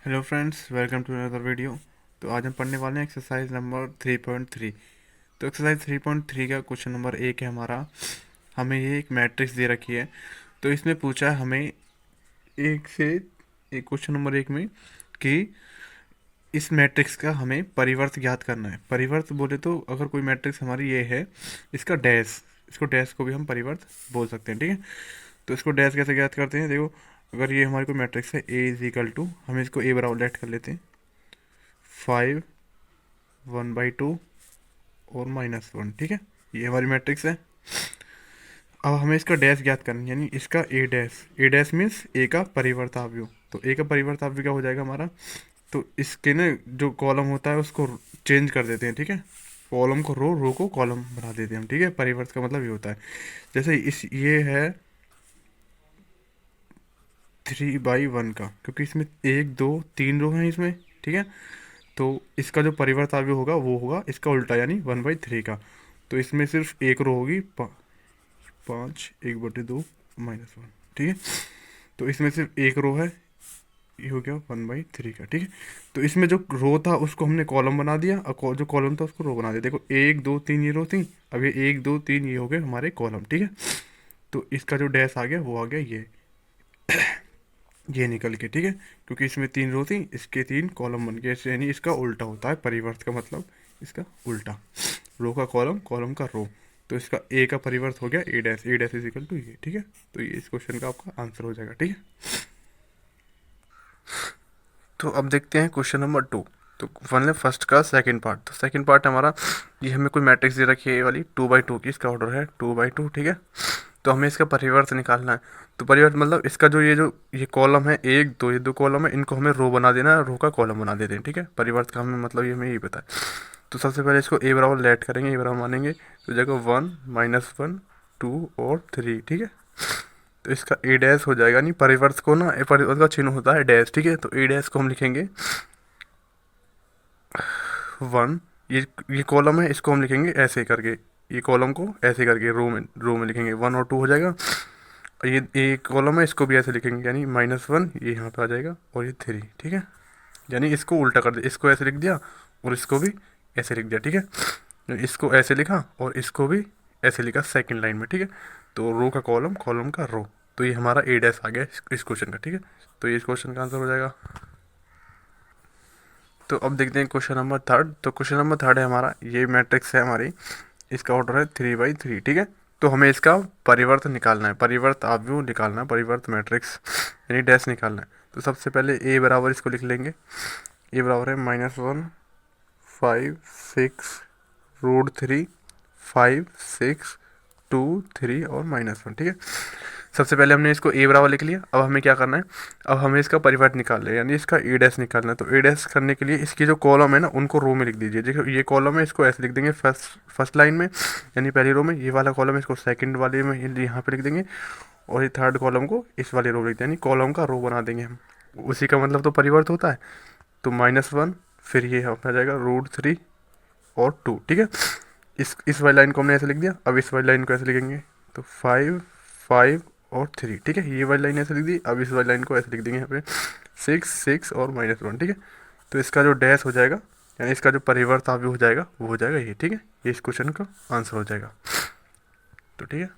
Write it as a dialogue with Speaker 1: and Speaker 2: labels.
Speaker 1: Hello friends, welcome to another video. तो आज हम पढ़ने वाले हैं एक्सरसाइज नंबर 3.3। तो एक्सरसाइज 3.3 का क्वेश्चन नंबर 1 है हमारा। हमें ये एक मैट्रिक्स दे रखी है। तो इसमें पूछा है हमें एक से एक क्वेश्चन नंबर 1 में कि इस मैट्रिक्स का हमें परिवर्त ज्ञात करना है। परिवर्त बोले तो अगर कोई मैट्रिक्स हमारी ये है, इसका डैश, इसको डैश को भी हम परिवर्त बोल सकते हैं, ठीक है। तो इसको डैश कैसे ज्ञात करते हैं, देखो। अगर ये हमारी कोई मैट्रिक्स है ए इज इक्वल टू, हम इसको ए बराबर लेट कर लेते हैं 5 1/2 और -1, ठीक है। ये हमारी मैट्रिक्स है। अब हमें इसका डैश ज्ञात करना है, यानी इसका ए डैश मीन्स ए का परिवर्ताव्य। तो ए का परिवर्ताव्य क्या हो जाएगा हमारा। तो इसके ना जो कॉलम होता है उसको चेंज कर देते हैं, ठीक है। कॉलम को रो को कॉलम बना देते हैं हम, ठीक है। परिवर्त का मतलब ये होता है, जैसे इस ये है 3/1 का, क्योंकि इसमें 1 2 3 रो हैं इसमें, ठीक है। तो इसका जो परिवर्ताव्य होगा वो होगा इसका उल्टा, यानी 1/3 का। तो इसमें सिर्फ एक रो होगी 5 1/2 -1, ठीक है। तो इसमें सिर्फ एक रो है, ये हो गया 1/3 का, ठीक है। तो इसमें जो रो था उसको हमने कॉलम बना दिया, और जो कॉलम था उसको रो बना दिया। देखो 1 2 3 ये रो थी, अब ये 1 2 3 ये हो गए हमारे कॉलम, ठीक है। तो इसका जो डैश आ गया वो आ गया ये निकल के, ठीक है। क्योंकि इसमें 3 रो थी, इसके 3 कॉलम बन गए, यानी इसका उल्टा होता है परिवर्त का मतलब, इसका उल्टा। रो का कॉलम, कॉलम का रो। तो इसका ए का परिवर्त हो गया ए डैश इज इक्वल टू ये, ठीक है। तो ये इस क्वेश्चन का आपका आंसर हो जाएगा, ठीक है। तो अब देखते हैं क्वेश्चन नंबर 2। तो मतलब फर्स्ट का सेकंड पार्ट। तो सेकंड पार्ट हमारा, ये हमें कोई मैट्रिक्स दे रखी है, ये वाली 2/2 की, इसका ऑर्डर है 2/2, ठीक है। तो हमें इसका परिवर्त निकालना है। तो परिवर्त मतलब इसका जो ये कॉलम है, 1 2, ये 2 कॉलम है, इनको हमें रो बना देना है, रो का कॉलम बना देते हैं, ठीक है। परिवर्त का हमें मतलब ये हमें यही पता है। तो सबसे पहले इसको ए बराबर लेट करेंगे, ए बराबर मानेंगे, तो जगह 1 -1 2 और 3, ठीक है। तो इसका ए डैश हो जाएगा, नहीं परिवर्त को ना, परिवर्त का चिन्ह होता है डैश, ठीक है। तो ए डैश को हम लिखेंगे 1। ये कॉलम है, इसको हम लिखेंगे ऐसे करके, ये कॉलम को ऐसे करके रो में लिखेंगे 1 और 2 हो जाएगा। और ये कॉलम है, इसको भी ऐसे लिखेंगे, यानी -1 ये यहाँ पे आ जाएगा, और ये 3, ठीक है। यानी इसको उल्टा कर दिया, इसको ऐसे लिख दिया और इसको भी ऐसे लिख दिया, ठीक है। इसको ऐसे लिखा और इसको भी ऐसे लिखा सेकंड लाइन में, ठीक है। तो रो का कॉलम, कॉलम का रो। तो ये हमारा ए डैश आ गया इस क्वेश्चन का, ठीक है। तो ये इस क्वेश्चन का आंसर हो जाएगा। तो अब देखते हैं क्वेश्चन नंबर 3। तो क्वेश्चन नंबर 3 है हमारा, ये मैट्रिक्स है हमारी, इसका ऑर्डर है 3/3, ठीक है। तो हमें इसका परिवर्त निकालना है, परिवर्त आव्यूह निकालना है, परिवर्त मैट्रिक्स यानी डैश निकालना है। तो सबसे पहले ए बराबर इसको लिख लेंगे, ए बराबर है -1 5 6 √3 5 6 2 3 और -1, ठीक है। सबसे पहले हमने इसको ए बराबर लिख लिया। अब हमें क्या करना है, अब हमें इसका परिवर्त निकालना है, यानी इसका ए डैश निकालना है। तो ए डैश करने के लिए इसकी जो कॉलम है ना उनको रो में लिख दीजिए। देखो ये कॉलम है, इसको ऐसे लिख देंगे फर्स्ट लाइन में, यानी पहली रो में। ये वाला कॉलम है, इसको सेकंड वाले में यहाँ पे लिख देंगे, और ये थर्ड कॉलम को इस वाले रो में लिख देंगे, यानी कॉलम का रो बना देंगे हम। उसी का मतलब तो परिवर्त होता है। तो -1, फिर ये आ जाएगा √3 और 2, ठीक है। इस वाली लाइन को हमने ऐसे लिख दिया। अब इस वाली लाइन को ऐसे लिखेंगे, तो 5 5 और 3, ठीक है। ये वाली लाइन ऐसे लिख दी। अब इस वाली लाइन को ऐसे लिख देंगे यहाँ पे 6 6 और -1, ठीक है। तो इसका जो डैश हो जाएगा, यानी इसका जो परिवर्त आव्यूह हो जाएगा वो हो जाएगा ये, ठीक है। ये इस क्वेश्चन का आंसर हो जाएगा। तो ठीक है।